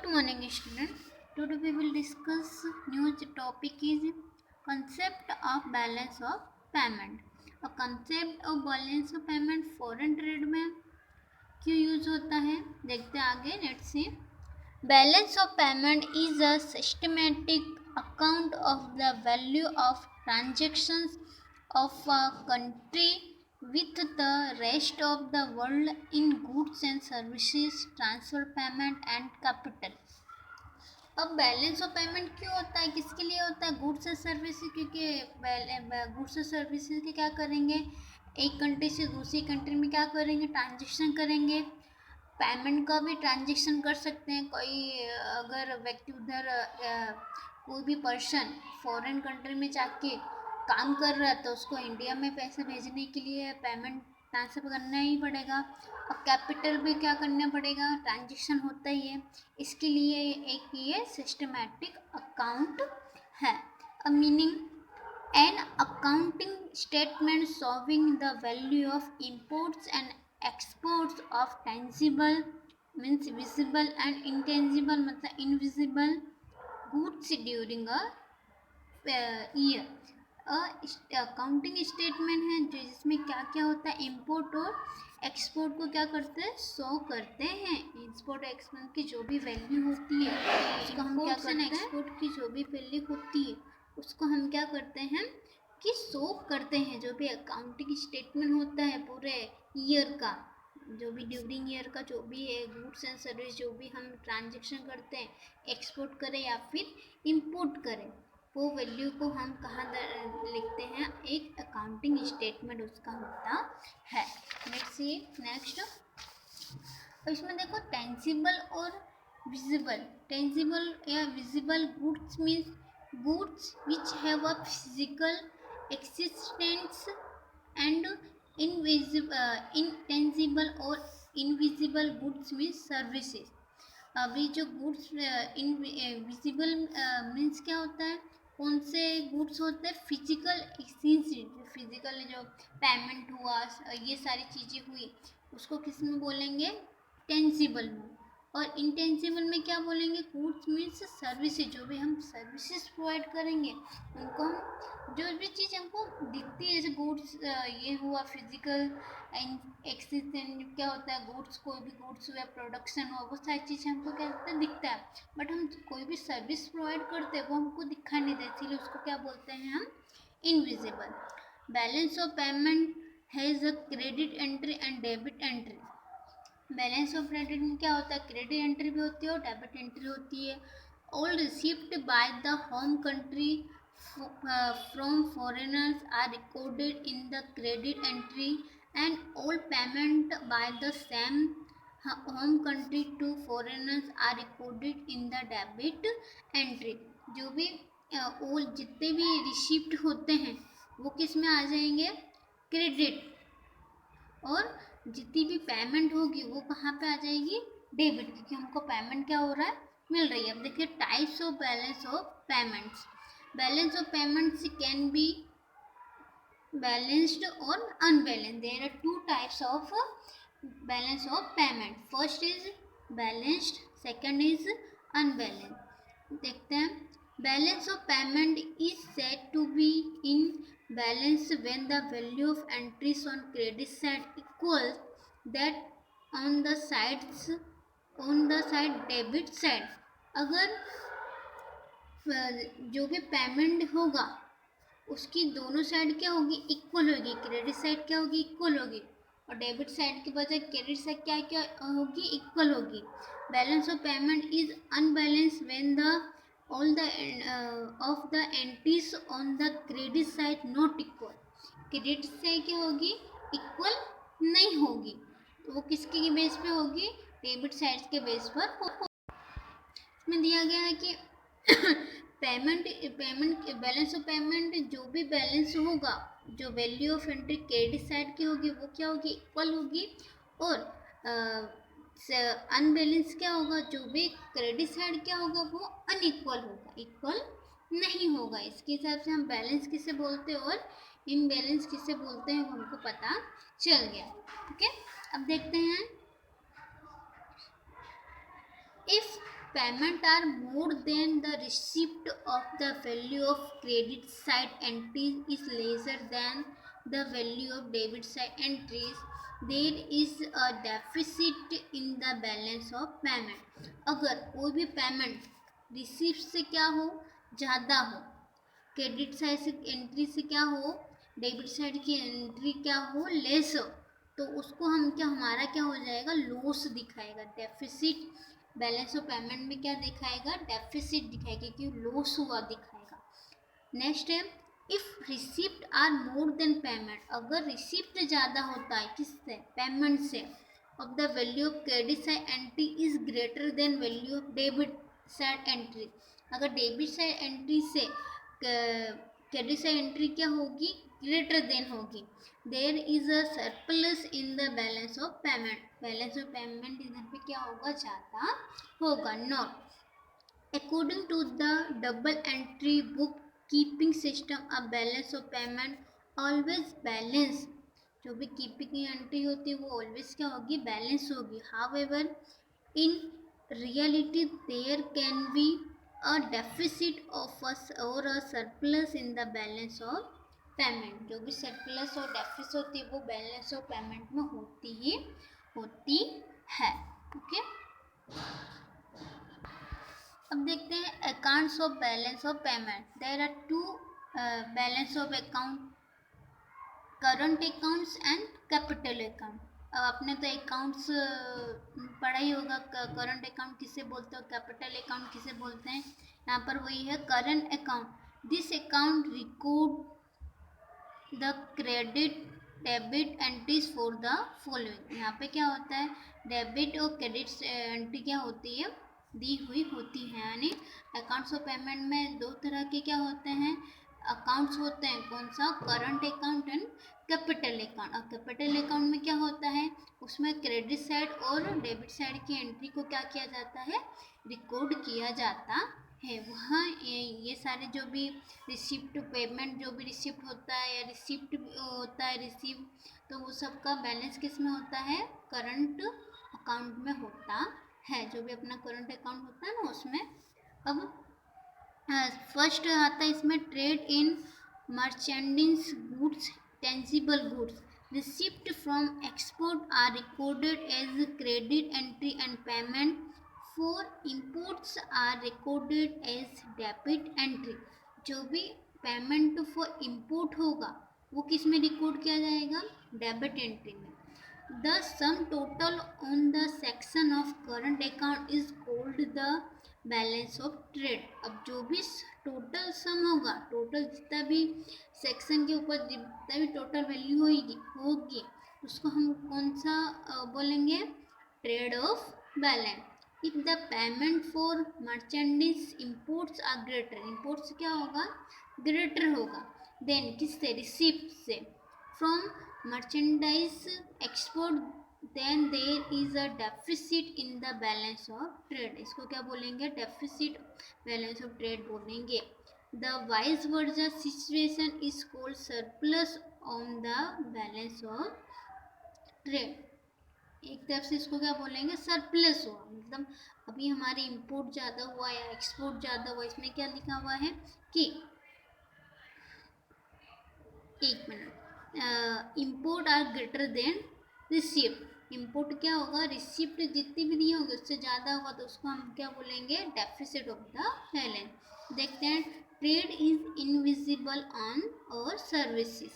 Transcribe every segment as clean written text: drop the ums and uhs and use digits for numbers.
Good morning, student. Today we will discuss new topic is concept of balance of payment. A concept of balance of payment foreign trade में क्यों use होता है देखते हैं आगे. Let's see. Balance of payment is a systematic account of the value of transactions of a country with the rest of the world in goods and services, transfer payment and capital. अब balance of payment क्यों होता है, किसके लिए होता है? Goods and services. क्योंकि goods and services के क्या करेंगे, एक कंट्री से दूसरी कंट्री में क्या करेंगे, ट्रांजेक्शन करेंगे. पेमेंट का भी ट्रांजेक्शन कर सकते हैं. कोई अगर व्यक्ति उधर कोई भी पर्सन फॉरेन कंट्री में जाके काम कर रहा है तो उसको इंडिया में पैसे भेजने के लिए पेमेंट ट्रांसफ़र करना ही पड़ेगा. अब कैपिटल भी क्या करना पड़ेगा, ट्रांजेक्शन होता ही है. इसके लिए एक ये सिस्टमैटिक अकाउंट है. A meaning an accounting statement showing the value of imports and exports of tangible means visible and intangible मतलब invisible goods during a year. Accounting statement है जो जिसमें क्या क्या होता है, इंपोर्ट और एक्सपोर्ट को क्या करते हैं, शो करते हैं. इंपोर्ट एक्सपोर्ट की जो भी वैल्यू होती है उसको हम क्या करते हैं, एक्सपोर्ट की जो भी वैल्यू होती है उसको हम क्या करते हैं कि शो करते हैं. जो भी अकाउंटिंग स्टेटमेंट होता है पूरे ईयर का, जो भी ड्यूरिंग ईयर का जो भी है गुड्स एंड सर्विस जो भी हम ट्रांजेक्शन करते हैं, एक्सपोर्ट करें या फिर इंपोर्ट करें, वो वैल्यू को हम कहाँ लिखते हैं, एक अकाउंटिंग स्टेटमेंट उसका होता है. Let's see next. इसमें देखो टेंजिबल और विजिबल. टेंजिबल या visible goods means goods which have a physical existence and intangible और इनविजिबल गुड्स मीन्स सर्विसेज. अभी जो गुड्स विजिबल मीन्स क्या होता है, कौन से गुड्स होते हैं, फिजिकल एक्सचेंज. फिजिकल जो पेमेंट हुआ ये सारी चीज़ें हुई उसको किस में बोलेंगे, टेंजिबल में. और इंटेंजिबल में क्या बोलेंगे, गुड्स मीन्स सर्विसेज. जो भी हम सर्विसेज प्रोवाइड करेंगे उनको हम जो भी चीज़ हमको दिखती है जैसे गुड्स ये हुआ फिजिकल एक्सचेंज क्या होता है, गुड्स कोई भी गुड्स हुआ प्रोडक्शन हुआ वो सारी चीज़ें हमको क्या होता है, दिखता है. बट हम कोई भी सर्विस प्रोवाइड करते हैं वो हमको दिखाई नहीं देती, इसलिए उसको क्या बोलते हैं हम, invisible. Balance of payment has a credit entry and debit entry. Balance of credit में क्या होता है, क्रेडिट एंट्री भी होती है और डेबिट एंट्री होती है. All received by the home country from foreigners are recorded in the credit entry and all payment by the same home country to foreigners are recorded in the debit entry. जो भी all जितने भी receipt होते हैं वो किस में आ जाएंगे, क्रेडिट. और जितनी भी पेमेंट होगी वो कहाँ पे आ जाएगी, डेबिट, क्योंकि हमको पेमेंट क्या हो रहा है, मिल रही है. अब देखिए types of balance of payments. Balance of payments can be balanced और unbalanced. There are two types of balance of payment. First is balanced, second is unbalanced. देखते हैं. Balance of payment is said to be in balance when the value of entries on credit side equals that on the side debit side. अगर जो भी payment होगा उसकी दोनों side क्या होगी, इक्वल होगी. क्रेडिट साइड क्या होगी, इक्वल होगी. और डेबिट साइड के बजाय क्रेडिट साइड क्या क्या होगी, इक्वल होगी. Balance of payment is unbalance when the all the of the entries on the credit side not equal. Credit side क्या होगी, इक्वल नहीं होगी. तो वो किसके बेस पे होगी, डेबिट साइड के बेस पर इसमें दिया गया है कि पेमेंट बैलेंस ऑफ पेमेंट जो भी बैलेंस होगा, जो value of entry credit side की होगी वो क्या होगी, इक्वल होगी. और अनबैलेंस क्या होगा, जो भी क्रेडिट साइड क्या होगा वो अनइक्वल होगा, इक्वल नहीं होगा. इसके हिसाब से हम बैलेंस किसे बोलते हैं और इनबैलेंस किसे बोलते हैं वो हमको पता चल गया. ओके, अब देखते हैं. If payment are more than the receipt of the value of credit side entries is lesser than the value of debit side entries, there is a deficit in the balance of payment. अगर कोई भी payment receipt से क्या हो, ज़्यादा हो, credit side से entry से क्या हो, डेबिट साइड की एंट्री क्या हो, लेस हो, तो उसको हम क्या, हमारा क्या हो जाएगा, लॉस दिखाएगा, डेफिसिट। बैलेंस ऑफ पेमेंट में क्या दिखाएगा, डेफिसिट दिखाएगा, क्योंकि लॉस हुआ दिखाएगा। नेक्स्ट है, if receipt are more than payment, अगर रिसिप्ट ज़्यादा होता है किससे, पेमेंट से, of the value of credit side entry is greater than value of debit side entry, अगर डेबिट साइड एंट्री से क्रेडिट साइड एंट्री क्या होगी, ग्रेटर देन होगी, there is a surplus in the balance of payment, balance of payment इधर पे क्या होगा, ज़्यादा होगा। Not according to the double entry bookkeeping system, a balance of payment always balance, जो भी कीपिंग की एंट्री होती है वो ऑलवेज क्या होगी, बैलेंस होगी। however in reality there can be a deficit of or a surplus in the balance of payment, जो भी सरप्लस और डेफिसिट होती है वो बैलेंस ऑफ पेमेंट में होती ही होती है। ओके, अब देखते हैं accounts of balance of payment. There are two balance of account, current accounts and capital account. अब आपने तो अकाउंट्स पढ़ा ही होगा, करंट अकाउंट किसे बोलते हैं, कैपिटल अकाउंट किसे बोलते हैं। यहाँ पर वही है current account. This account record the credit debit entries for the following, यहाँ पे क्या होता है, डेबिट और क्रेडिट एंट्री क्या होती है, दी हुई होती है। यानी अकाउंट्स ऑफ पेमेंट में दो तरह के क्या होते हैं, अकाउंट्स होते हैं, कौन सा, current account and capital account. और कैपिटल अकाउंट में क्या होता है, उसमें क्रेडिट साइड और डेबिट साइड की एंट्री को क्या किया जाता है, रिकॉर्ड किया जाता है। वहाँ ये सारे जो भी रिसिप्ट पेमेंट, जो भी रिसिप्ट होता है या रिसिप्ट होता है, रिसीव, तो वो सबका बैलेंस किस में होता है, करंट अकाउंट में होता है, जो भी अपना करंट अकाउंट होता है ना उसमें। अब फर्स्ट आता है इसमें trade in merchandise goods, tangible goods, receipt from export are recorded as credit entry and payment for imports are recorded as debit entry, जो भी पेमेंट फॉर इंपोर्ट होगा वो किस में रिकॉर्ड किया जाएगा, डेबिट एंट्री में। The sum total on the section of current account is called the balance of trade। अब जो भी टोटल सम होगा, टोटल जितना भी सेक्शन के ऊपर जितना भी टोटल वैल्यू होगी उसको हम कौन सा बोलेंगे, trade of balance. If the payment for merchandise imports are greater, imports क्या होगा, ग्रेटर होगा, देन किससे, रिसिप्ट से, from merchandise export, then there is a deficit in the balance of trade, इसको क्या बोलेंगे, deficit balance of trade बोलेंगे। the vice versa situation is called surplus on the balance of trade, एक तरफ से इसको क्या बोलेंगे, सरप्लस हुआ, मतलब अभी हमारी इंपोर्ट ज़्यादा हुआ या एक्सपोर्ट ज़्यादा हुआ, इसमें क्या लिखा हुआ है कि, एक minute, import are greater than receipt, import क्या होगा, रिसिप्ट जितनी भी दी होगी उससे ज़्यादा होगा तो उसको हम क्या बोलेंगे, डेफिसिट ऑफ द बैलेंस। देखते हैं, ट्रेड इज इनविजिबल ऑन और services,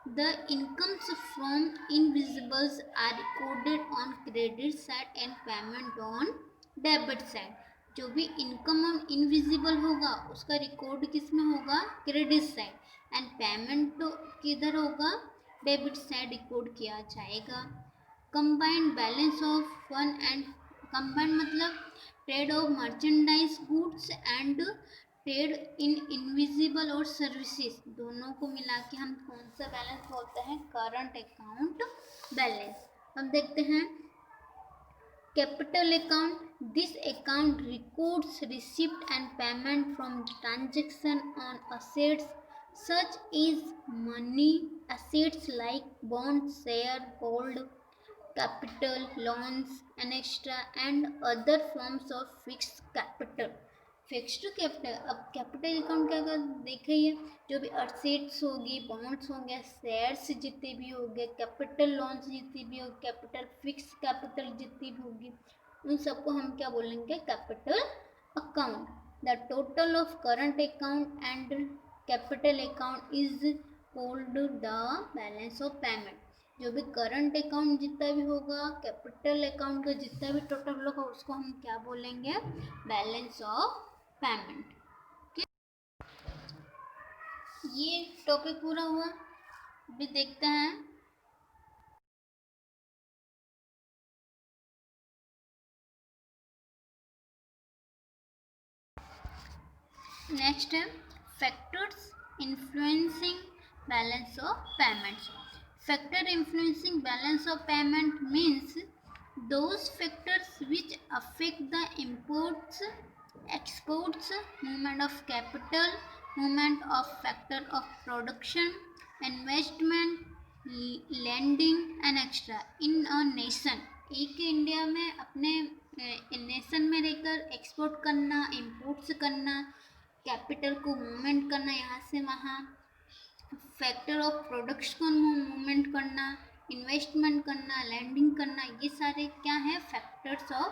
the incomes from invisibles are recorded on credit side and payment on debit side, जो भी इनकम ऑन इनविजिबल होगा उसका रिकॉर्ड किस में होगा, क्रेडिट साइड, एंड पेमेंट तो किधर होगा, डेबिट साइड रिकॉर्ड किया जाएगा। Combined balance of one and, combined मतलब trade of merchandise goods and trade in invisible or services, दोनों को मिला के हम कौन सा बैलेंस बोलते हैं, करंट अकाउंट बैलेंस। अब देखते हैं capital account, this account records receipt and payment from transaction on assets such is money, assets like bonds, share, gold, capital, loans an extra and other forms of fixed capital. Fixed capital, अब capital account क्या कर देखिए, जो भी assets होगी, bonds होंगे, shares जितने भी होंगे, कैपिटल लोन्स जितनी भी होगी, कैपिटल फिक्स कैपिटल जितनी भी होगी, उन सबको हम क्या बोलेंगे, capital account. The total of current account and capital account is called the balance of payment. जो भी करंट अकाउंट जितना भी होगा, कैपिटल अकाउंट का जितना भी टोटल होगा, उसको हम क्या बोलेंगे, बैलेंस ऑफ पेमेंट। ये टॉपिक पूरा हुआ। अभी देखते हैं नेक्स्ट है factors influencing balance of payments. Factor influencing balance of payment means those factors which affect the imports, exports, movement of capital, movement of factor of production, investment, lending and extra in a nation। एक India में अपने nation में रहकर export करना, imports करना, capital को movement करना यहाँ से वहाँ, फैक्टर ऑफ प्रोडक्ट्स को मूवमेंट करना, इन्वेस्टमेंट करना, लैंडिंग करना, ये सारे क्या है, factors of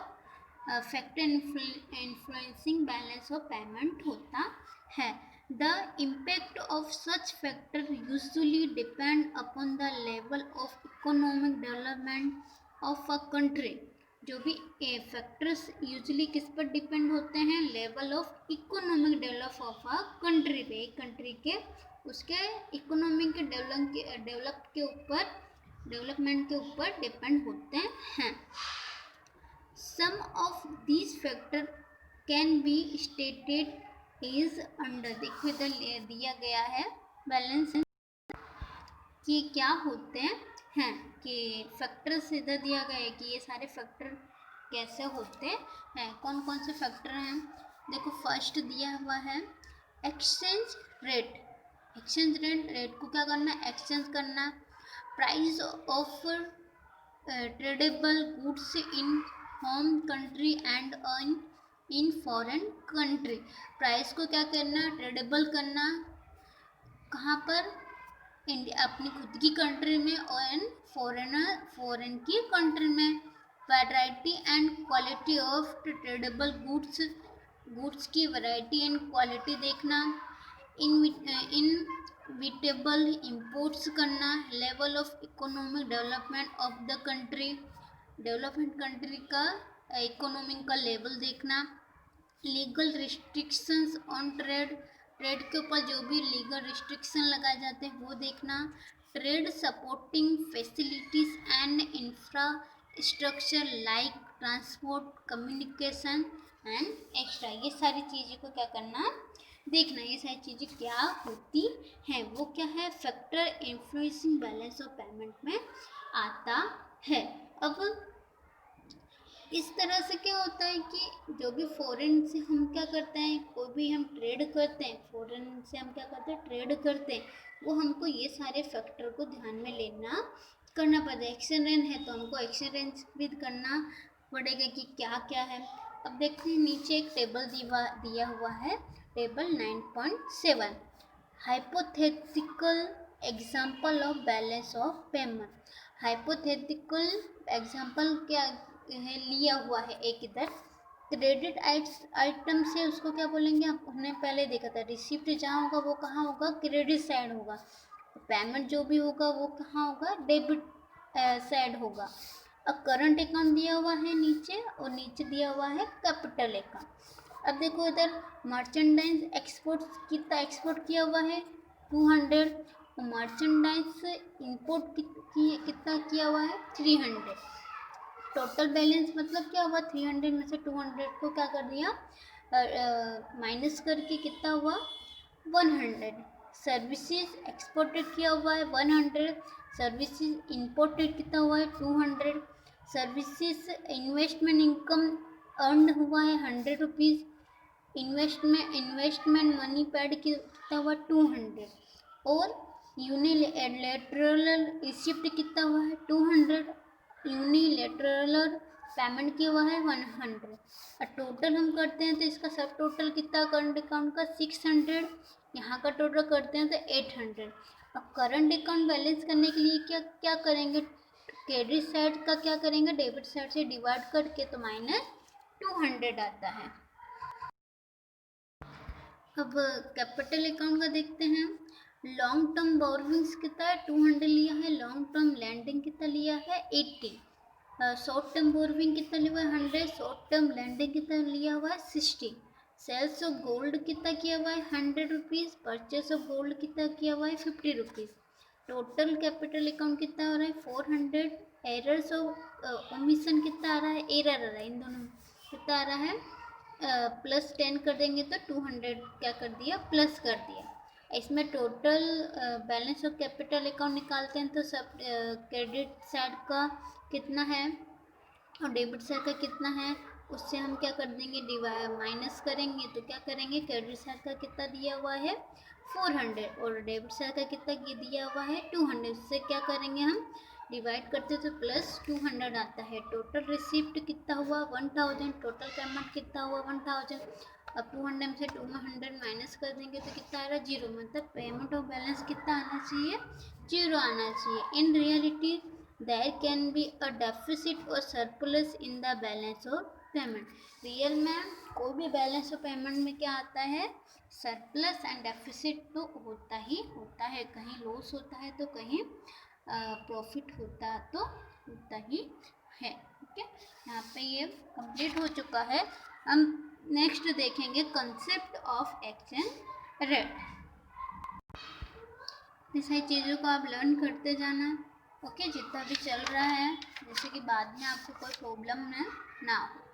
factor influencing balance of payment होता है। The impact of such factor usually depend upon the level of economic development of a country. जो भी फैक्टर्स यूजुअली किस पर डिपेंड होते हैं, level of economic develop of a country पे, एक कंट्री के उसके इकोनॉमिक के डेवलपमेंट के ऊपर डिपेंड होते हैं। Some of these factor can be stated is under. देखो इधर दिया गया है बैलेंस कि क्या होते हैं, कि फैक्टर्स इधर दिया गया है कि ये सारे फैक्टर कैसे होते हैं, कौन कौन से फैक्टर हैं। देखो फर्स्ट दिया हुआ है एक्सचेंज रेट। एक्सचेंज रेट को क्या करना, एक्सचेंज करना। Price of tradable goods in home country and in foreign country. Price को क्या करना, ट्रेडेबल करना, कहाँ पर, इंडिया अपनी खुद की कंट्री में और फॉरेन की कंट्री में। Variety and quality of tradable goods की वैरायटी एंड क्वालिटी देखना। इनविटेबल इंपोर्ट्स करना। Level of economic development of the country, development country का इकोनॉमिक का लेवल देखना। Legal restrictions on trade, trade के ऊपर जो भी लीगल रिस्ट्रिक्शन लगाए जाते हैं वो देखना। Trade supporting facilities and infrastructure like transport, communication and extra, ये सारी चीज़ों को क्या करना, देखना। ये सारी चीज़ें क्या होती हैं, वो क्या है, factor influencing balance of payment में आता है। अब इस तरह से क्या होता है कि जो भी फॉरेन से हम क्या करते हैं, कोई भी हम ट्रेड करते हैं, फॉरेन से हम क्या करते हैं, ट्रेड करते हैं, वो हमको ये सारे फैक्टर को ध्यान में लेना करना पड़ता है। एक्सचेंज रेट है तो हमको एक्सचेंज रेट भी करना पड़ेगा कि क्या क्या है। अब देखते हैं नीचे एक टेबल दिया हुआ है, table 9.7, hypothetical example of balance of payment. Hypothetical example क्या है, लिया हुआ है एक इधर क्रेडिट आइटम से, उसको क्या बोलेंगे, हमने पहले देखा था, रिसिप्ट जहाँ होगा वो कहाँ होगा, क्रेडिट साइड होगा। पेमेंट जो भी होगा वो कहाँ होगा, डेबिट साइड होगा। अब करंट अकाउंट दिया हुआ है नीचे, और नीचे दिया हुआ है कैपिटल अकाउंट। अब देखो इधर मर्चेंडाइज एक्सपोर्ट, कितना एक्सपोर्ट किया हुआ है, 200, और मर्चेंडाइज इंपोर्ट कितना किया हुआ है, 300। टोटल बैलेंस मतलब क्या हुआ, 300 में से 200 को क्या कर दिया, माइनस करके कितना हुआ, 100। सर्विसेज एक्सपोर्टेड किया हुआ है 100, सर्विसेज इंपोर्टेड कितना हुआ है, 200। सर्विसेज इन्वेस्टमेंट इनकम अर्न हुआ है 100 रुपीज़। इन्वेस्टमेंट मनी पेड कितना हुआ, 200। और यूनिलेटरल रिसिप्ट कितना हुआ है, 200। यूनिलेटरल पेमेंट किया हुआ है 100 और टोटल हम करते हैं तो इसका सब टोटल कितना करंट अकाउंट का 600, यहाँ का टोटल करते हैं तो 800। अब करंट अकाउंट बैलेंस करने के लिए क्या क्या करेंगे, क्रेडिट साइड का क्या करेंगे, डेबिट साइड से डिवाइड करके तो -200 आता है। अब कैपिटल अकाउंट का देखते हैं। लॉन्ग टर्म बोरोविंग्स कितना है 200 लिया है, लॉन्ग टर्म लैंडिंग कितना लिया है 80, शॉर्ट टर्म बोरोविंग कितना लिया हुआ है 100, शॉर्ट टर्म लैंडिंग कितना लिया हुआ है 60, सेल्स ऑफ गोल्ड कितना किया हुआ है 100 रुपीज़, परचेस ऑफ गोल्ड कितना किया हुआ है 50 रुपीज़। टोटल कैपिटल अकाउंट कितना हो रहा है 400, एरर्स ऑफ ओमिशन कितना आ रहा है, एरर आ रहा है इन दोनों में कितना आ रहा है +10 कर देंगे तो 200 क्या कर दिया प्लस कर दिया। इसमें total balance of capital account निकालते हैं तो सब क्रेडिट साइड का कितना है और डेबिट साइड का कितना है, उससे हम क्या कर देंगे माइनस करेंगे तो क्या करेंगे, क्रेडिट साइड का कितना दिया हुआ है 400 और डेबिट साइड का कितना दिया हुआ है 200, उससे क्या करेंगे हम डिवाइड करते तो +200 आता है। टोटल रिसिप्ट कितना हुआ 1000, टोटल पेमेंट कितना हुआ 1000। अब 200 में से 200 माइनस कर देंगे तो कितना आ रहा है 0, मतलब पेमेंट ऑफ बैलेंस कितना आना चाहिए 0 आना चाहिए। In reality there can be a deficit or surplus in the balance of payment. Real में कोई भी बैलेंस ऑफ पेमेंट में क्या आता है सरप्लस एंड डेफिसिट तो होता ही होता है, कहीं लॉस होता है तो कहीं प्रॉफिट होता ही है। ठीक है, यहाँ पे ये कंप्लीट हो चुका है। हम नेक्स्ट देखेंगे कंसेप्ट ऑफ एक्सचेंज रेट। ये सारी चीज़ों को आप लर्न करते जाना, ओके, जितना भी चल रहा है, जैसे कि बाद में आपको कोई प्रॉब्लम ना हो।